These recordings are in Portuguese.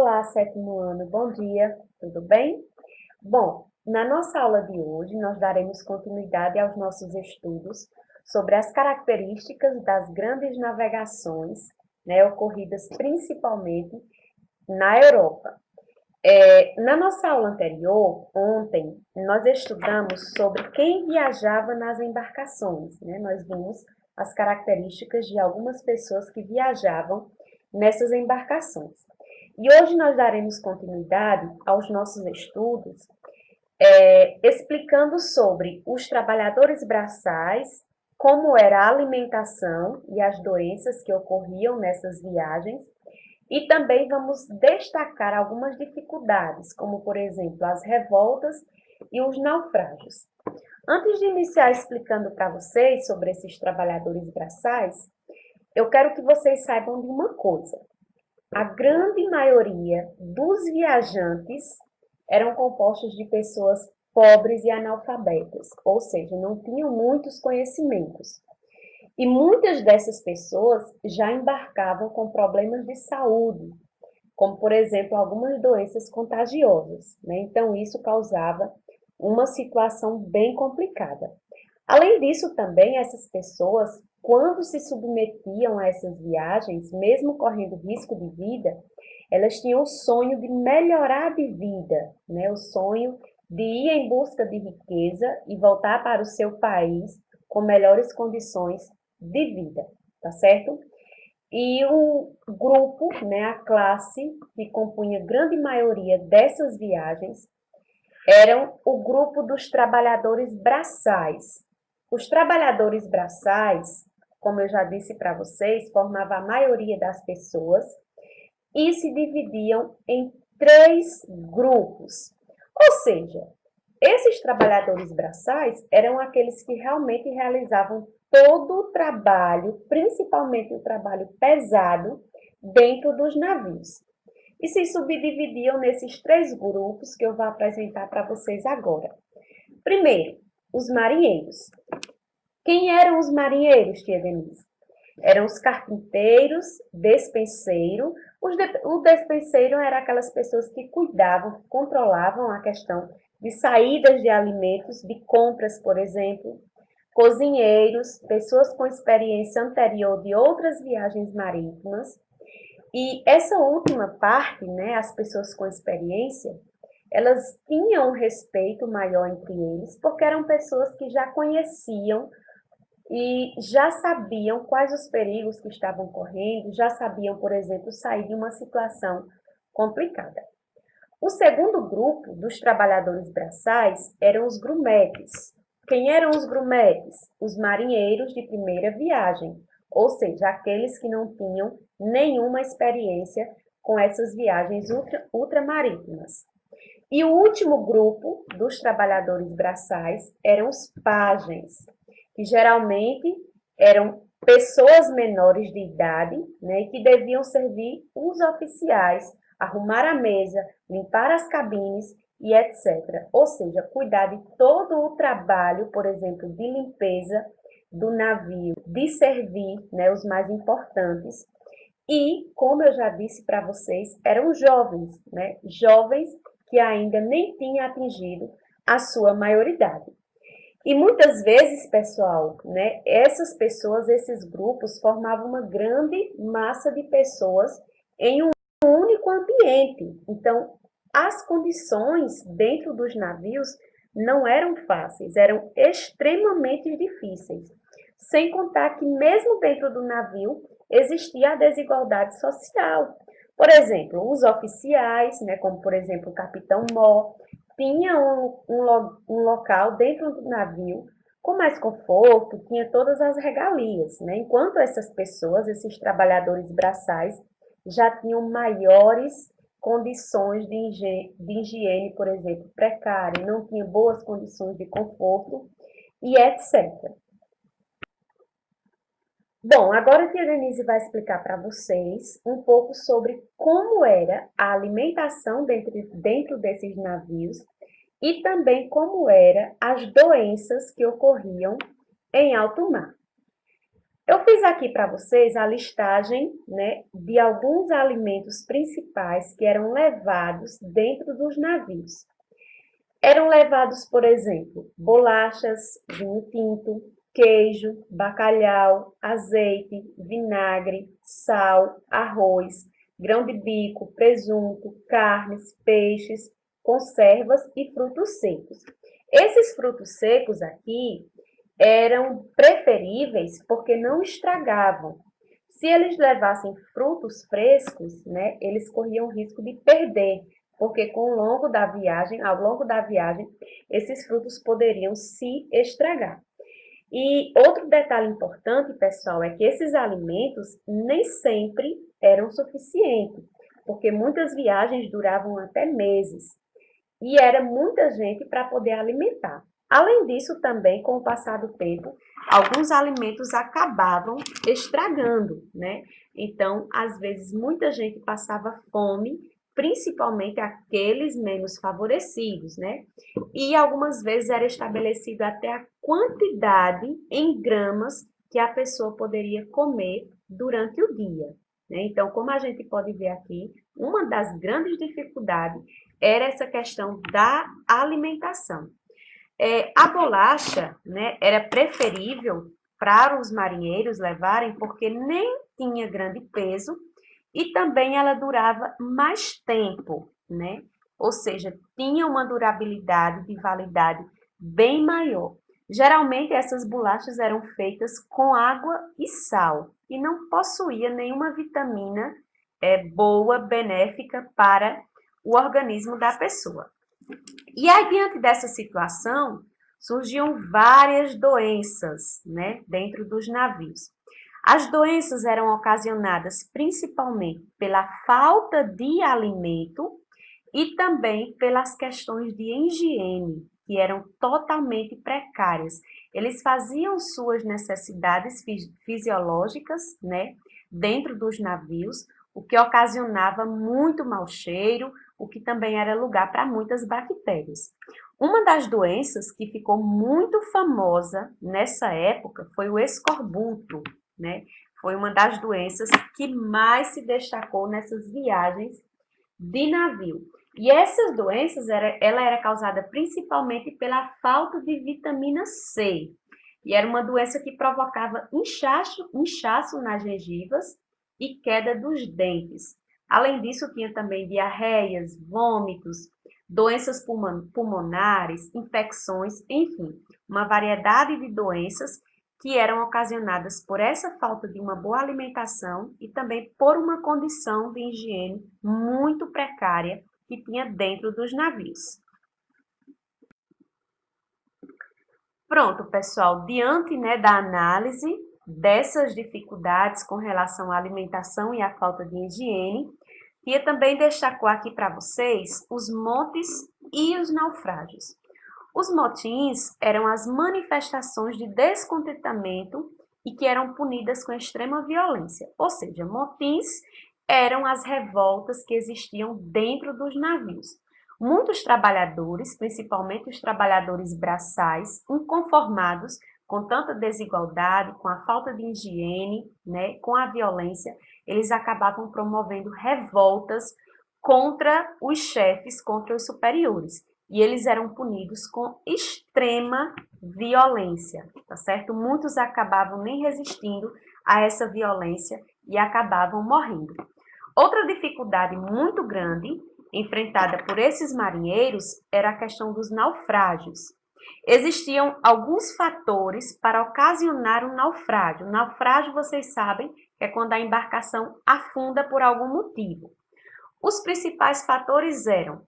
Olá, sétimo ano, bom dia, tudo bem? Bom, na nossa aula de hoje, nós daremos continuidade aos nossos estudos sobre as características das grandes navegações, ocorridas principalmente na Europa. Na nossa aula anterior, ontem, nós estudamos sobre quem viajava nas embarcações, Nós vimos as características de algumas pessoas que viajavam nessas embarcações. E hoje nós daremos continuidade aos nossos estudos, explicando sobre os trabalhadores braçais, como era a alimentação e as doenças que ocorriam nessas viagens, e também vamos destacar algumas dificuldades, como, por exemplo, as revoltas e os naufrágios. Antes de iniciar explicando para vocês sobre esses trabalhadores braçais, eu quero que vocês saibam de uma coisa. A grande maioria dos viajantes eram compostos de pessoas pobres e analfabetas, ou seja, não tinham muitos conhecimentos. E muitas dessas pessoas já embarcavam com problemas de saúde, como, por exemplo, algumas doenças contagiosas, Então, isso causava uma situação bem complicada. Além disso, também, essas pessoas, quando se submetiam a essas viagens, mesmo correndo risco de vida, elas tinham o sonho de melhorar de vida, O sonho de ir em busca de riqueza e voltar para o seu país com melhores condições de vida, tá certo? E o grupo, a classe que compunha a grande maioria dessas viagens, eram o grupo dos trabalhadores braçais. Os trabalhadores braçais, como eu já disse para vocês, formavam a maioria das pessoas e se dividiam em 3 grupos. Ou seja, esses trabalhadores braçais eram aqueles que realmente realizavam todo o trabalho, principalmente o trabalho pesado, dentro dos navios. E se subdividiam nesses 3 grupos que eu vou apresentar para vocês agora. Primeiro, os marinheiros. Quem eram os marinheiros, tia Denise? Eram os carpinteiros, despenseiro. O despenseiro era aquelas pessoas que cuidavam, controlavam a questão de saídas de alimentos, de compras, por exemplo. Cozinheiros, pessoas com experiência anterior de outras viagens marítimas. E essa última parte, as pessoas com experiência, elas tinham um respeito maior entre eles, porque eram pessoas que já conheciam e já sabiam quais os perigos que estavam correndo, já sabiam, por exemplo, sair de uma situação complicada. O segundo grupo dos trabalhadores braçais eram os grumetes. Quem eram os grumetes? Os marinheiros de primeira viagem, ou seja, aqueles que não tinham nenhuma experiência com essas viagens ultramarítimas. E o último grupo dos trabalhadores braçais eram os pajens, que geralmente eram pessoas menores de idade, que deviam servir os oficiais, arrumar a mesa, limpar as cabines e etc. Ou seja, cuidar de todo o trabalho, por exemplo, de limpeza do navio, de servir, os mais importantes. E, como eu já disse para vocês, eram jovens, Jovens que ainda nem tinham atingido a sua maioridade. E muitas vezes, pessoal, essas pessoas, esses grupos, formavam uma grande massa de pessoas em um único ambiente. Então, as condições dentro dos navios não eram fáceis, eram extremamente difíceis. Sem contar que, mesmo dentro do navio, existia a desigualdade social. Por exemplo, os oficiais, como por exemplo o capitão Mó, tinha um local dentro do navio com mais conforto, tinha todas as regalias, Enquanto essas pessoas, esses trabalhadores braçais, já tinham maiores condições de higiene, por exemplo, precária, não tinha boas condições de conforto e etc. Bom, agora a tia Denise vai explicar para vocês um pouco sobre como era a alimentação dentro desses navios e também como eram as doenças que ocorriam em alto mar. Eu fiz aqui para vocês a listagem, né, de alguns alimentos principais que eram levados dentro dos navios. Eram levados, por exemplo, bolachas, vinho tinto, queijo, bacalhau, azeite, vinagre, sal, arroz, grão de bico, presunto, carnes, peixes, conservas e frutos secos. Esses frutos secos aqui eram preferíveis porque não estragavam. Se eles levassem frutos frescos, né, eles corriam risco de perder, porque ao longo da viagem, esses frutos poderiam se estragar. E outro detalhe importante, pessoal, é que esses alimentos nem sempre eram suficientes, porque muitas viagens duravam até meses e era muita gente para poder alimentar. Além disso, também, com o passar do tempo, alguns alimentos acabavam estragando, né? Então, às vezes, muita gente passava fome, principalmente aqueles menos favorecidos, né? E algumas vezes era estabelecido até a quantidade em gramas que a pessoa poderia comer durante o dia, né? Então, como a gente pode ver aqui, uma das grandes dificuldades era essa questão da alimentação. A bolacha, né, era preferível para os marinheiros levarem porque nem tinha grande peso e também ela durava mais tempo, né? Ou seja, tinha uma durabilidade de validade bem maior. Geralmente essas bolachas eram feitas com água e sal e não possuía nenhuma vitamina boa, benéfica para o organismo da pessoa. E aí, diante dessa situação, surgiam várias doenças, né, dentro dos navios. As doenças eram ocasionadas principalmente pela falta de alimento e também pelas questões de higiene, que eram totalmente precárias. Eles faziam suas necessidades fisiológicas, né, dentro dos navios, o que ocasionava muito mau cheiro, o que também era lugar para muitas bactérias. Uma das doenças que ficou muito famosa nessa época foi o escorbuto, né? Foi uma das doenças que mais se destacou nessas viagens de navio. E essas doenças, ela era causada principalmente pela falta de vitamina C. E era uma doença que provocava inchaço nas gengivas e queda dos dentes. Além disso, tinha também diarreias, vômitos, doenças pulmonares, infecções, enfim, uma variedade de doenças que eram ocasionadas por essa falta de uma boa alimentação e também por uma condição de higiene muito precária que tinha dentro dos navios. Pronto, pessoal, diante, né, da análise dessas dificuldades com relação à alimentação e à falta de higiene, Tia também destacou aqui para vocês os motes e os naufrágios. Os motins eram as manifestações de descontentamento e que eram punidas com extrema violência. Ou seja, motins eram as revoltas que existiam dentro dos navios. Muitos trabalhadores, principalmente os trabalhadores braçais, inconformados com tanta desigualdade, com a falta de higiene, né, com a violência, eles acabavam promovendo revoltas contra os chefes, contra os superiores. E eles eram punidos com extrema violência, tá certo? Muitos acabavam nem resistindo a essa violência e acabavam morrendo. Outra dificuldade muito grande enfrentada por esses marinheiros era a questão dos naufrágios. Existiam alguns fatores para ocasionar um naufrágio. Naufrágio, vocês sabem, é quando a embarcação afunda por algum motivo. Os principais fatores eram: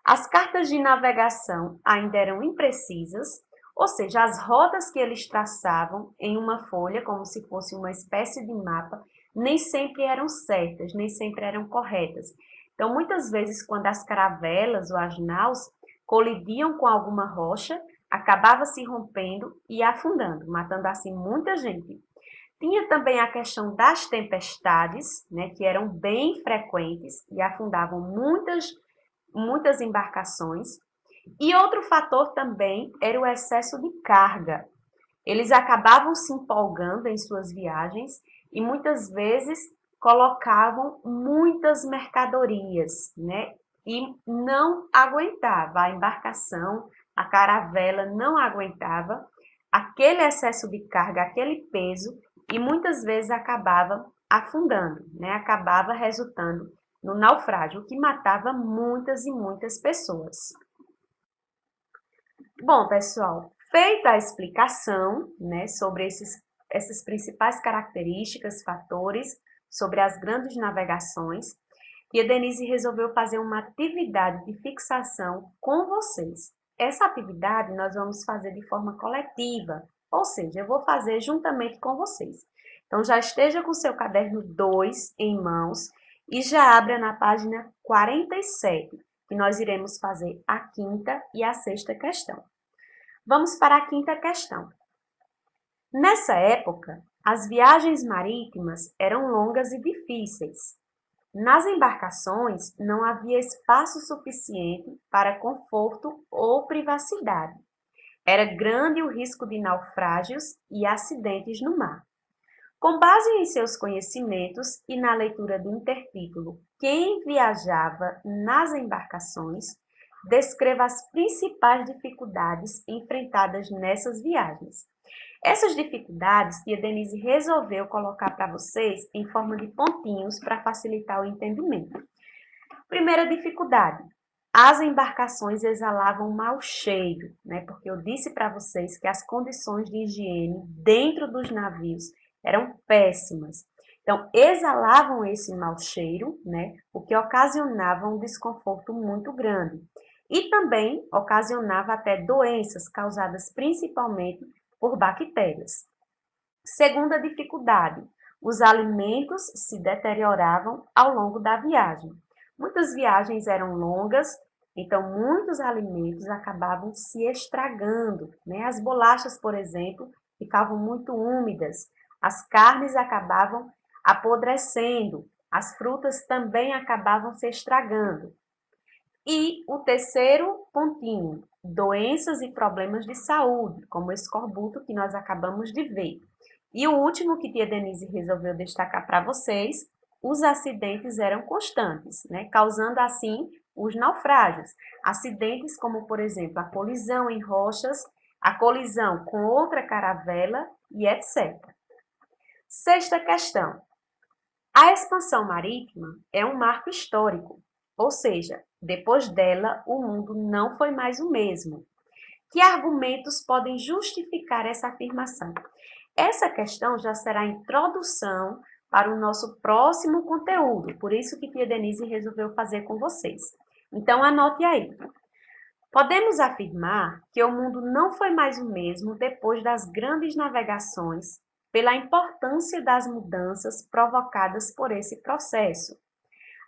as cartas de navegação ainda eram imprecisas, ou seja, as rotas que eles traçavam em uma folha, como se fosse uma espécie de mapa, nem sempre eram certas, nem sempre eram corretas. Então, muitas vezes, quando as caravelas ou as naus colidiam com alguma rocha, acabava se rompendo e afundando, matando assim muita gente. Tinha também a questão das tempestades, né, que eram bem frequentes e afundavam muitas embarcações. E outro fator também era o excesso de carga. Eles acabavam se empolgando em suas viagens e muitas vezes colocavam muitas mercadorias, né? E não aguentava, a embarcação, a caravela não aguentava aquele excesso de carga, aquele peso, e muitas vezes acabava afundando, né? Acabava resultando no naufrágio, o que matava muitas e muitas pessoas. Bom, pessoal, feita a explicação, né, sobre essas principais características, fatores, sobre as grandes navegações, e a Denise resolveu fazer uma atividade de fixação com vocês. Essa atividade nós vamos fazer de forma coletiva, ou seja, eu vou fazer juntamente com vocês. Então, já esteja com o seu caderno 2 em mãos e já abra na página 47, que nós iremos fazer a quinta e a sexta questão. Vamos para a quinta questão. Nessa época, as viagens marítimas eram longas e difíceis. Nas embarcações não havia espaço suficiente para conforto ou privacidade. Era grande o risco de naufrágios e acidentes no mar. Com base em seus conhecimentos e na leitura do intertítulo Quem viajava nas embarcações, descreva as principais dificuldades enfrentadas nessas viagens. Essas dificuldades, tia Denise resolveu colocar para vocês em forma de pontinhos para facilitar o entendimento. Primeira dificuldade, as embarcações exalavam mau cheiro, né? Porque eu disse para vocês que as condições de higiene dentro dos navios eram péssimas. Então, exalavam esse mau cheiro, né? O que ocasionava um desconforto muito grande. E também ocasionava até doenças causadas principalmente por bactérias. Segunda dificuldade, os alimentos se deterioravam ao longo da viagem. Muitas viagens eram longas, então muitos alimentos acabavam se estragando, né? As bolachas, por exemplo, ficavam muito úmidas, as carnes acabavam apodrecendo, as frutas também acabavam se estragando. E o terceiro pontinho, doenças e problemas de saúde, como o escorbuto que nós acabamos de ver. E o último que tia Denise resolveu destacar para vocês, os acidentes eram constantes, né? Causando assim os naufrágios. Acidentes como, por exemplo, a colisão em rochas, a colisão com outra caravela e etc. Sexta questão. A expansão marítima é um marco histórico, ou seja, depois dela o mundo não foi mais o mesmo. Que argumentos podem justificar essa afirmação? Essa questão já será a introdução para o nosso próximo conteúdo, por isso que tia Denise resolveu fazer com vocês. Então, anote aí. Podemos afirmar que o mundo não foi mais o mesmo depois das grandes navegações, pela importância das mudanças provocadas por esse processo.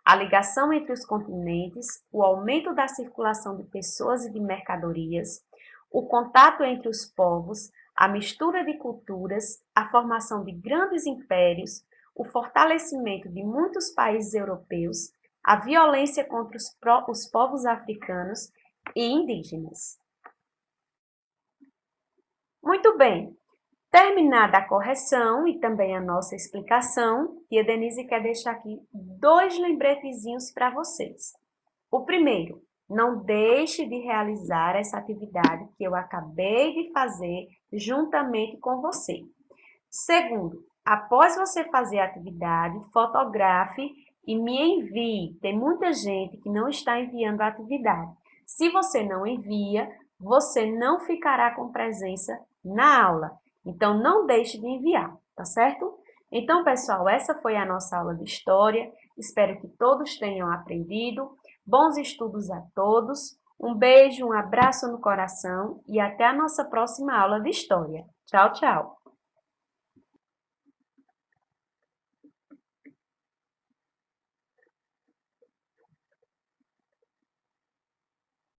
A ligação entre os continentes, o aumento da circulação de pessoas e de mercadorias, o contato entre os povos, a mistura de culturas, a formação de grandes impérios, o fortalecimento de muitos países europeus, a violência contra os povos africanos e indígenas. Muito bem, terminada a correção e também a nossa explicação, tia Denise quer deixar aqui 2 lembretezinhos para vocês. O primeiro, não deixe de realizar essa atividade que eu acabei de fazer juntamente com você. Segundo, após você fazer a atividade, fotografe e me envie. Tem muita gente que não está enviando a atividade. Se você não envia, você não ficará com presença na aula. Então, não deixe de enviar, tá certo? Então, pessoal, essa foi a nossa aula de História. Espero que todos tenham aprendido. Bons estudos a todos. Um beijo, um abraço no coração e até a nossa próxima aula de História. Tchau, tchau!